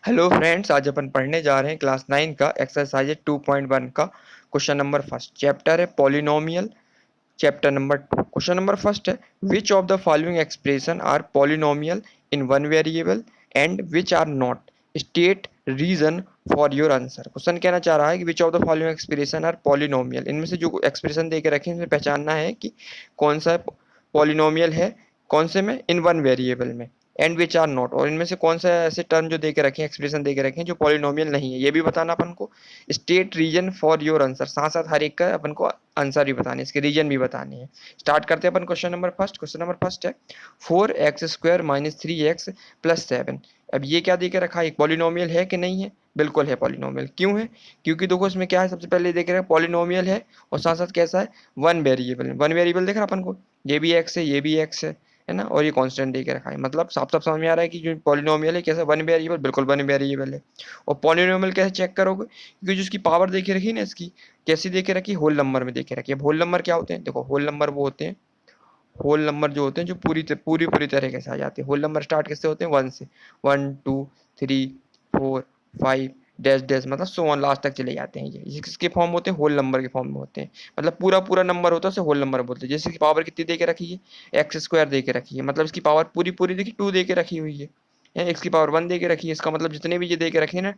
Hello friends, आज अपन पढ़ने जा रहे हैं क्लास 9 का एक्सरसाइज 2.1 का क्वेश्चन नंबर फर्स्ट। चैप्टर है polynomial. Chapter number 2 question number first है, which of the following expression are polynomial in one variable and which are not, state reason for your answer. Question कहना चाह रहा है कि which of the following expression are polynomial, इनमें से जो expression दे के रखे हैं इनमें पहचानना है कि कौन सा पॉलिनोमियल है, कौन से में, इन वन वेरिएबल में, एंड विच आर नॉट, और इनमें से कौन सा ऐसे टर्म जो दे के रखे हैं, एक्सप्रेशन दे के रखे हैं जो पॉलिनोमियल नहीं है, ये भी बताना अपन को। State reason for your answer, साथ साथ हर एक का अपन को आंसर भी बताने, इसके रीजन भी बताने हैं। स्टार्ट करते हैं अपन question number first. Question number first है 4x² माइनस 3x प्लस 7। अब ये क्या दे के रखा है, एक पॉलिनोमियल है कि नहीं है? बिल्कुल है पॉलिनोमियल। क्यों है? क्योंकि देखो इसमें क्या है, सबसे पहले देख रहे हैं पॉलिनोमियल है और साथ साथ कैसा है, वन वेरिएबल। वन वेरिएबल देख रहा अपन को, ये भी एक्स है, ये भी एक्स है ना, और ये कांस्टेंट दे के रखा है। मतलब साफ साफ समझ में आ रहा है कि जो पॉलिनोमियल है कैसा, वन वेरिएबल, बिल्कुल वन वेरिएबल है। और पॉलिनोमियल कैसे चेक करोगे, क्योंकि जो इसकी पावर देखे रखी है ना, इसकी कैसी देखे रखी, होल नंबर में देखे रखी है। होल नंबर क्या होते हैं? देखो होल नंबर वो होते हैं, होल नंबर जो होते हैं जो पूरी तरीके से आ जाते हैं। होल नंबर स्टार्ट किससे होते हैं? वन से। 1 2 3 4 5 डैश डैश, मतलब सो वन लास्ट तक चले जाते हैं। ये किसके फॉर्म होते हैं? होल नंबर के फॉर्म में होते हैं। मतलब पूरा पूरा नंबर होता है उसे होल नंबर बोलते हैं। जैसे इसकी पावर कितनी दे के रखी है, x² दे के रखी है, मतलब इसकी पावर पूरी पूरी देखिए 2 दे के रखी हुई है। एक्स की पावर 1 दे के रखी है, इसका मतलब जितने भी ये दे के रखे हैं ना,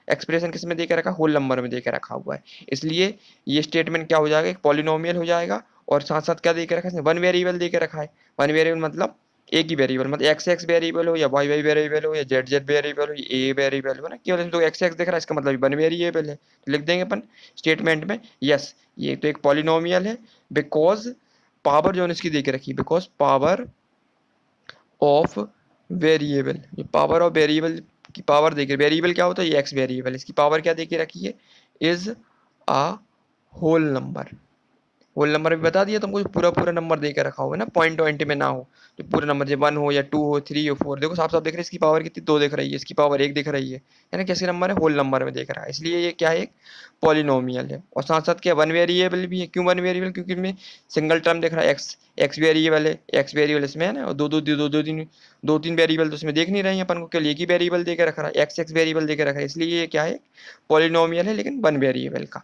एक्सप्रेशन किस में दे के रखा, होल नंबर में दे के रखा हुआ है। इसलिए ये स्टेटमेंट क्या हो जाएगा, एक पॉलिनोमियल हो जाएगा। और साथ साथ क्या दे के रखा है, वन वेरिएबल दे के रखा है। वन वेरिएबल मतलब एक ही वेरिएबल, मतलब एक्स एक्स वेरिएबल हो या वाई वाई वेरिएबल हो या जेड जेड वेरिएबल हो या ए वेरिएबल हो ना, केवल इसमें तो एक्स एक्स दिख रहा है, इसका मतलब वन वेरिएबल है। तो लिख देंगे अपन स्टेटमेंट में, यस ये तो एक पॉलिनोमियल है, बिकॉज पावर जो इसकी दे के रखी है, बिकॉज पावर ऑफ वेरिएबल, ये पावर ऑफ वेरिएबल की पावर देखिए, वेरिएबल क्या होता है, ये एक्स वेरिएबल, इसकी पावर क्या देखिए रखी है, is a whole number. Whole number भी बता दिया तुमको, पूरा पूरा नंबर दे के रखा होगा ना, पॉइंट पॉइंट में ना हो, जो पूरा नंबर जो 1 हो या 2 हो, 3 हो, 4, देखो साफ साफ देख रहे हैं इसकी पावर कितनी, 2 दिख रही है, इसकी पावर 1 दिख रही है ना, कैसे नंबर है, होल नंबर में देख रहा है। इसलिए ये क्या है, एक पॉलिनोमियल है। और साथ साथ क्या, वन वेरिएबल भी है। क्यों वन वेरिएबल? क्योंकि इनमें सिंगल टर्म दिख रहा है, एक्स एक्स वेरिएबल है, एक्स वेरिएबल इसमें है ना, और दो तीन वेरिएबल तो इसमें देख नहीं रहे हैं अपन को, केवल एक ही वेरिएबल दे के रख रहा है, एक्स एक्स वेरिएबल दे के रखा है। इसलिए ये क्या है, पॉलिनोमियल है लेकिन वन वेरिएबल का।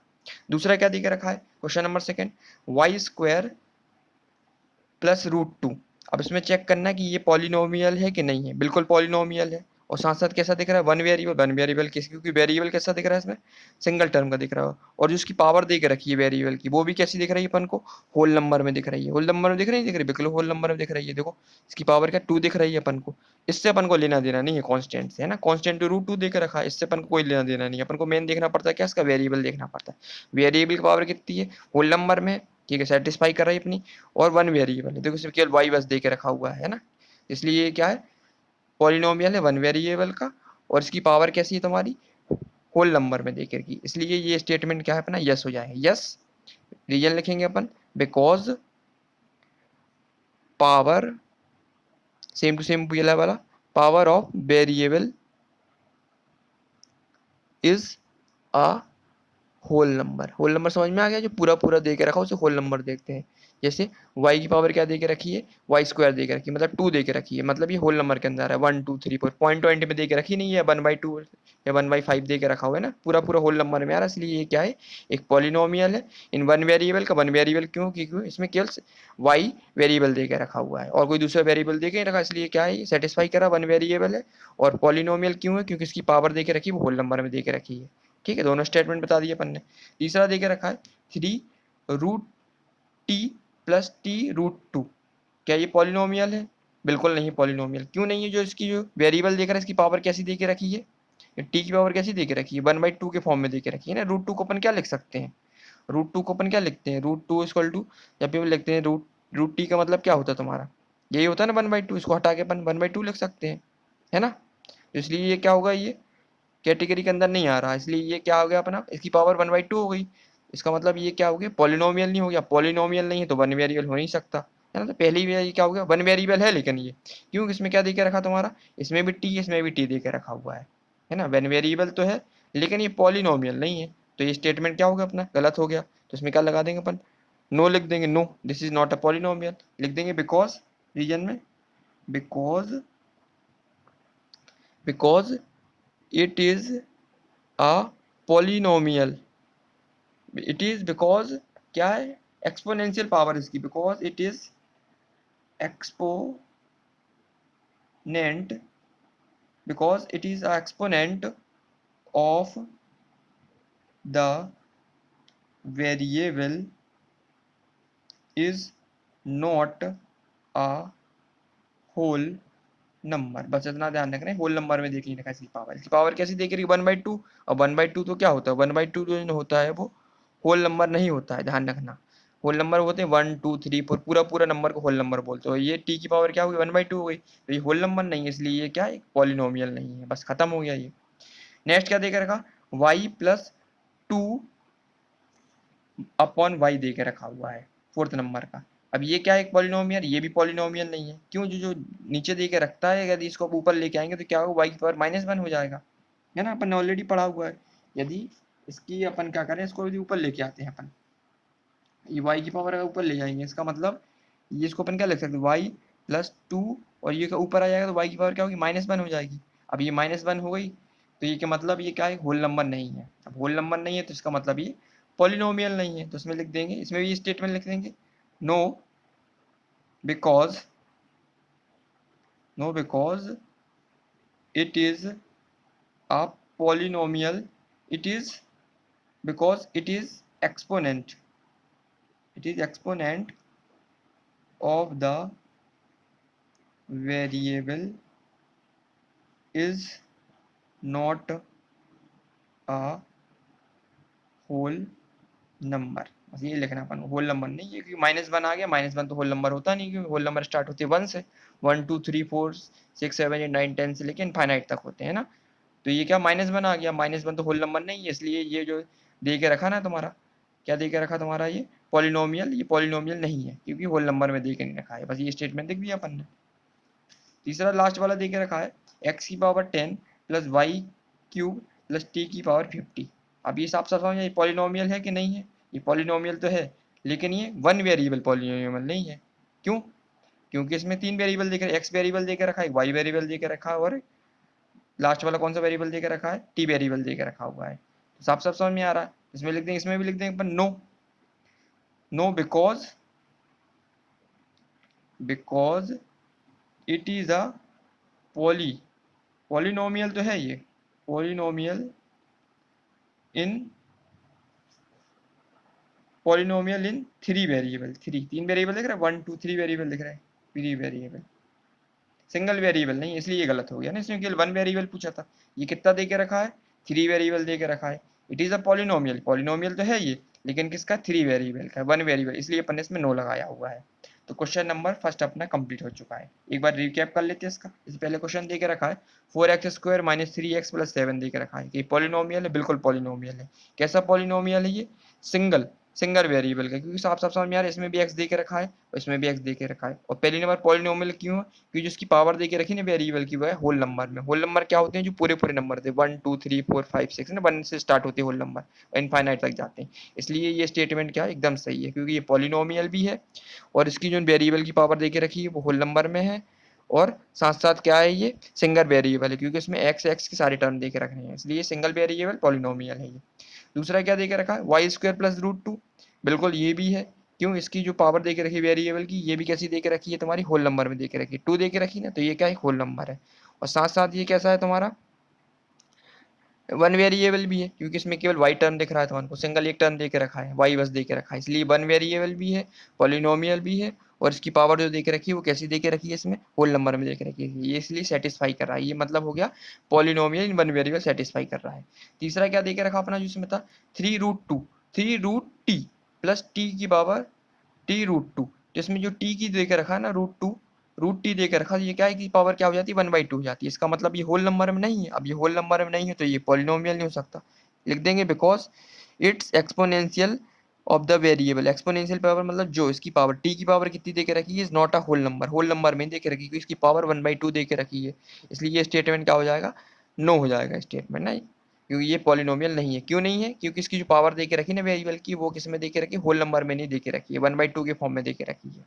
दूसरा क्या दे के रखा है, question number second, y² plus √2। अब इसमें चेक करना है कि ये पॉलिनोमियल है कि नहीं है। बिल्कुल पॉलिनोमियल है। और साथ साथ कैसा दिख रहा है, वन वेरिएबल किस, क्योंकि वेरिएबल कैसा दिख रहा है इसमें, सिंगल टर्म का दिख रहा है। और जो उसकी पावर दे के रखी है वेरिएबल की, वो भी कैसी दिख रही है अपन को, होल नंबर में दिख रही है। होल नंबर में दिख रही है, बिल्कुल होल नंबर में दिख रही है। देखो इसकी पावर क्या, 2 दिख रही है अपन को। इससे अपन को लेना देना नहीं है, कॉन्स्टेंट से है ना, कॉन्स्टेंट √2 दे के रखा है, इससे अपन को कोई लेना देना नहीं है। अपन को मेन देखना पड़ता है क्या, इसका वेरिएबल देखना पड़ता है। वेरिएबल की पावर कितनी है, होल नंबर में, ठीक है, सेटिस्फाई कर रही है अपनी। और वन वेरिएबल है, देखो सिर्फ केवल वाई बस दे के रखा हुआ है ना, इसलिए ये क्या है, पॉलिनोमियल है वन वेरिएबल का। और इसकी पावर कैसी है तुम्हारी, होल नंबर में देकर की, इसलिए ये स्टेटमेंट क्या है अपना, यस हो जाएगा। यस, रीजन लिखेंगे अपन, because power, same to same पहला वाला, power of variable is a whole number. Whole number समझ में आ गया, जो पूरा पूरा दे के रखा उसे होल नंबर देखते हैं। जैसे y की पावर क्या दे के रखी है, y² दे के रखी है, मतलब 2 दे के रखी है, मतलब ये होल नंबर के अंदर है। 1 2 3 4 पॉइंट पॉइंट में दे के रखी नहीं है, 1/2 या 1/5 दे के रखा हुआ है ना, पूरा पूरा होल नंबर में आ रहा है। इसलिए ये क्या है, एक पॉलिनोमियल है इन वन वेरिएबल का। वन वेरिएबल क्यों, क्योंकि इसमें केवल y वेरिएबल दे के रखा हुआ है और कोई दूसरा वेरिएबल दे के नहीं रखा, इसलिए क्या है, सेटिस्फाई करा, वन वेरिएबल है। और पॉलिनोमियल क्यों है, क्योंकि इसकी पावर दे के रखी है, वो होल नंबर में दे के रखी है। ठीक है, दोनों स्टेटमेंट बता दिए अपन ने। तीसरा देके रखा है 3√t प्लस t√2। क्या ये पॉलिनोमियल है? बिल्कुल नहीं पॉलिनोमियल। क्यों नहीं है, जो इसकी जो वेरिएबल देकर इसकी पावर कैसी दे के रखी है, टी की पावर कैसी दे के रखी है, 1/2 के फॉर्म में दे के रखी है ना। √2 को अपन क्या लिख सकते हैं, √2 को अपन क्या लिखते हैं, √2 इक्वल टू, जब भी हम लिखते हैं रूट टी का मतलब क्या होता है तुम्हारा, यही होता है ना 1/2, इसको हटा के अपन 1/2 लिख सकते हैं, है ना। इसलिए ये क्या होगा, ये कैटेगरी के अंदर नहीं आ रहा, इसलिए ये क्या हो गया अपना, इसकी पावर 1/2 हो गई। इसका मतलब ये क्या हो गया, पॉलिनोमियल नहीं हो गया। पॉलिनोमियल नहीं है तो वन वेरिएबल हो नहीं सकता, है ना। तो पहले ही ये क्या हो गया, वन वेरिएबल है, लेकिन ये क्यों, इसमें क्या दे के रखा तुम्हारा, इसमें भी टी, इसमें भी टी दे के रखा हुआ है ना। वन वेरिएबल तो है लेकिन ये पॉलिनोमियल नहीं है, तो ये स्टेटमेंट क्या हो गया अपना, गलत हो गया। तो इसमें क्या लगा देंगे अपन, नो लिख देंगे, no this is not a polynomial, लिख देंगे बिकॉज, रीजन में, because because it is a polynomial, it is because क्या है, एक्सपोनेंशियल पावर इसकी, because it is exponent, because it is a exponent of the variable is not a whole number. बस इतना ध्यान रखना है, होल नंबर में देख लेना इसकी पावर, इसकी पावर कैसी देख रही है 1/2, और 1/2 तो क्या होता है, 1/2 जो होता है वो होल नंबर नहीं होता है, ध्यान रखना। होल नंबर होते हैं 1 2 3 4, पूरा पूरा नंबर को होल नंबर बोलते हो। ये टी की पावर क्या होगी 1/2 हो गई, तो ये होल नंबर नहीं है, इसलिए ये क्या है, पॉलिनोमियल नहीं है, बस खत्म हो गया ये। नेक्स्ट क्या देकर रखा, y+2 अपॉन वाई दे के रखा हुआ है फोर्थ नंबर का। अब ये क्या है, एक पॉलिनोमियल, ये भी पॉलिनोमियल नहीं है, क्यों, जो नीचे दे के रखता है यदि इसको ऊपर लेके आएंगे तो क्या होगा, वाई की पावर -1 हो जाएगा, है ना, अपन ने ऑलरेडी पढ़ा हुआ है। यदि इसकी अपन क्या करें, इसको यदि ऊपर लेके आते हैं अपन, ये वाई की पावर अगर ऊपर ले जाएंगे, इसका मतलब ये इसको अपन क्या लिख सकते हैं, y+2, और ये ऊपर आ जाएगा तो वाई की पावर क्या होगी, -1 हो जाएगी। अब ये -1 हो गई, तो ये क्या मतलब, ये क्या है, होल नंबर नहीं है। अब होल नंबर नहीं है तो इसका मतलब ये पॉलिनोमियल नहीं है, तो इसमें लिख देंगे, इसमें भी स्टेटमेंट लिख देंगे, no because, no because it is a polynomial, it is because it is exponent, it is exponent of the variable is not a whole number. बस ये लिखना अपन, होल नंबर नहीं है, क्योंकि -1 आ गया, -1 तो होल नंबर होता नहीं, क्योंकि होल नंबर स्टार्ट होते हैं 1 से, 1 2 3 4 6 7 8 9 10 से लेके इनफाइनाइट तक होते हैं ना। तो ये क्या -1 आ गया, -1 तो होल नंबर नहीं है, इसलिए ये जो दे के रखा ना तुम्हारा, क्या दे के रखा तुम्हारा ये पॉलिनोमियल, ये पॉलिनोमियल नहीं है, क्योंकि होल नंबर में दे के नहीं रखा है। बस ये स्टेटमेंट लिख दिया अपन ने। तीसरा लास्ट वाला दे के रखा है, x⁻10 + y³ + t⁻50। अब ये साफ साफ समझ, ये पॉलिनोमियल है कि नहीं है, ये पॉलिनोमियल तो है, लेकिन ये वन वेरिएबल पॉलिनोमियल नहीं है। क्यों, क्योंकि इसमें 3 वेरिएबल दे के, x वेरिएबल दे के रखा है, y वेरिएबल दे के रखा है, और लास्ट वाला कौन सा वेरिएबल दे के रखा है, t वेरिएबल दे के रखा हुआ है। तो साफ साफ समझ में आ रहा है, इसमें लिख देंगे, इसमें भी लिख देंगे पर no, no because it is a polynomial तो है ये, polynomial in polynomial in 3 variable, 3 variable दिख रहा है, 1 2 3 वेरिएबल दिख रहा है, 3 वेरिएबल, सिंगल वेरिएबल नहीं, इसलिए ये गलत हो गया ना, इसमें केवल 1 वेरिएबल पूछा था। ये कितना दे के रखा है, 3 वेरिएबल दे के रखा है। It is a polynomial, polynomial तो है ये, लेकिन किसका, 3 वेरिएबल का, 1 वेरिएबल, इसलिए अपन ने इसमें नो लगाया हुआ है। तो क्वेश्चन नंबर फर्स्ट अपना कंप्लीट हो चुका है। एक बार रिकैप कर लेते हैं इसका। इससे पहले क्वेश्चन दे के रखा है 4x² - 3x + 7 दे के रखा है कि पॉलिनोमियल है, बिल्कुल पॉलिनोमियल है। कैसा पॉलिनोमियल है ये, सिंगल सिंगल वेरिएबल का, क्योंकि साफ साफ समझ में आ रहा है, इसमें भी x दे के रखा है और इसमें भी x दे के रखा है। और पहली नंबर पॉलिनोमियल क्यों है, क्योंकि जिसकी पावर दे के रखी ना वेरिएबल की, वो है होल नंबर में। होल नंबर क्या होते हैं, जो पूरे पूरे नंबर थे, 1 2 3 4 5 6 ना, 1 से स्टार्ट होते हैं होल नंबर, इनफाइनाइट तक जाते हैं। इसलिए ये स्टेटमेंट क्या है, एकदम सही है, क्योंकि ये पॉलिनोमियल भी है, और इसकी जो वेरिएबल की पावर दे के रखी है वो होल नंबर में है, और साथ साथ क्या है, ये सिंगल वेरिएबल है, क्योंकि इसमें x के सारे टर्म दे के रखने हैं, इसलिए सिंगल वेरिएबल पॉलिनोमियल है ये। दूसरा क्या दे के रखा है, y² + √2, बिल्कुल ये भी है। क्यों, इसकी जो पावर दे के रखी वेरिएबल की, ये भी कैसी दे के रखी है तुम्हारी, होल नंबर में दे के रखी है, 2 दे के रखी ना, तो ये क्या है, होल नंबर है। और साथ साथ ये कैसा है तुम्हारा, 1 वेरिएबल भी है, क्योंकि इसमें केवल y टर्म दिख रहा है तुम्हारे को, सिंगल एक टर्म दे के रखा है, y बस दे के रखा है, इसलिए 1 वेरिएबल भी है, पॉलिनोमियल भी है, और इसकी पावर जो दे के रखी है वो कैसी दे के रखी है, इसमें होल नंबर में दे के रखी है, ये इसलिए सेटिस्फाई कर रहा है। ये मतलब हो गया पॉलिनोमियल इन 1 वेरिएबल सेटिस्फाई कर रहा है। तीसरा क्या दे के रखा अपना, जिसमें था 3√2 3√t + t⁻t√2, जिसमें जो t की दे के रखा है ना, √2 √t दे के रखा, ये क्या है कि पावर क्या हो जाती है, 1/2 हो जाती है। इसका मतलब ये होल नंबर में नहीं है। अब ये होल नंबर में नहीं है तो ये पॉलिनोमियल नहीं हो सकता। लिख देंगे because it's exponential of the variable, exponential power मतलब जो इसकी पावर, t की पावर कितनी दे के रखी है, is not a whole number, whole number में दे के रखी, क्योंकि इसकी पावर 1/2 दे के रखी है, इसलिए ये स्टेटमेंट क्या हो जाएगा, नो हो जाएगा स्टेटमेंट ना, क्योंकि ये पॉलिनोमियल नहीं है। क्यों नहीं है, क्योंकि इसकी जो पावर दे के रखी ना वेरिएबल की, वो किस में दे के रखी, होल नंबर में नहीं दे के रखी है, 1/2 के फॉर्म में दे के रखी है।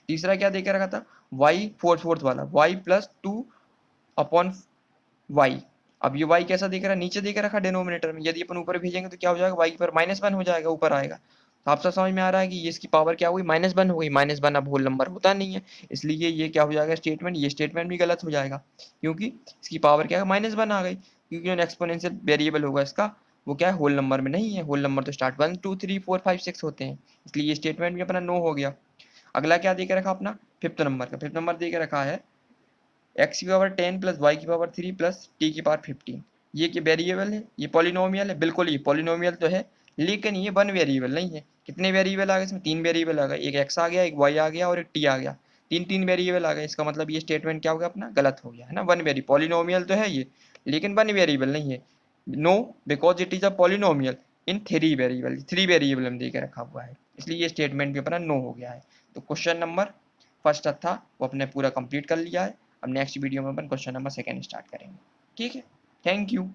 तीसरा क्या दे के रखा था, y फोर्थ वाला y + 2 अपॉन y, अब ये y कैसा देख रहा है, नीचे देख रखा डिनोमिनेटर में, यदि अपन ऊपर भेजेंगे तो क्या हो जाएगा, y की पावर -1 हो जाएगा, ऊपर आएगा। तो आप सब समझ में आ रहा है कि ये इसकी पावर क्या हुई, -1 हो गई। -1 अब होल नंबर होता नहीं है, इसलिए ये क्या हो जाएगा स्टेटमेंट, ये स्टेटमेंट भी गलत हो जाएगा, क्योंकि इसकी पावर क्या है, -1 आ गई, क्योंकि जो एक्सपोनेंशियल वेरिएबल होगा इसका वो क्या है, होल नंबर में नहीं है। होल नंबर तो स्टार्ट 1 2 3 4 5 6 होते हैं, इसलिए ये स्टेटमेंट भी अपना नो हो गया। अगला क्या दे के रखा अपना, फिफ्थ नंबर का, फिफ्थ नंबर दे के रखा है x की पावर 10 प्लस वाई की पावर 3 प्लस टी की पावर 15। ये क्या वेरिएबल है, ये पॉलिनोमियल है, बिल्कुल ये पॉलिनोमियल तो है, लेकिन ये वन वेरिएबल नहीं है। कितने वेरिएबल आ गए इसमें, 3 वेरिएबल आ गए, एक x आ गया, एक y आ गया और एक t आ गया, तीन तीन वेरिएबल आ गए। इसका मतलब ये स्टेटमेंट क्या हो गया अपना, गलत हो गया है ना। वन वेरी पॉलिनोमियल तो है ये, लेकिन वन वेरिएबल नहीं है। No, because it is a polynomial in three variable, three variable हम दे के रखा हुआ है, इसलिए ये स्टेटमेंट भी अपना नो हो गया है। तो क्वेश्चन नंबर फर्स्ट था वो अपने पूरा कंप्लीट कर लिया है। अब नेक्स्ट वीडियो में अपन क्वेश्चन नंबर सेकंड स्टार्ट करेंगे। ठीक है, थैंक यू।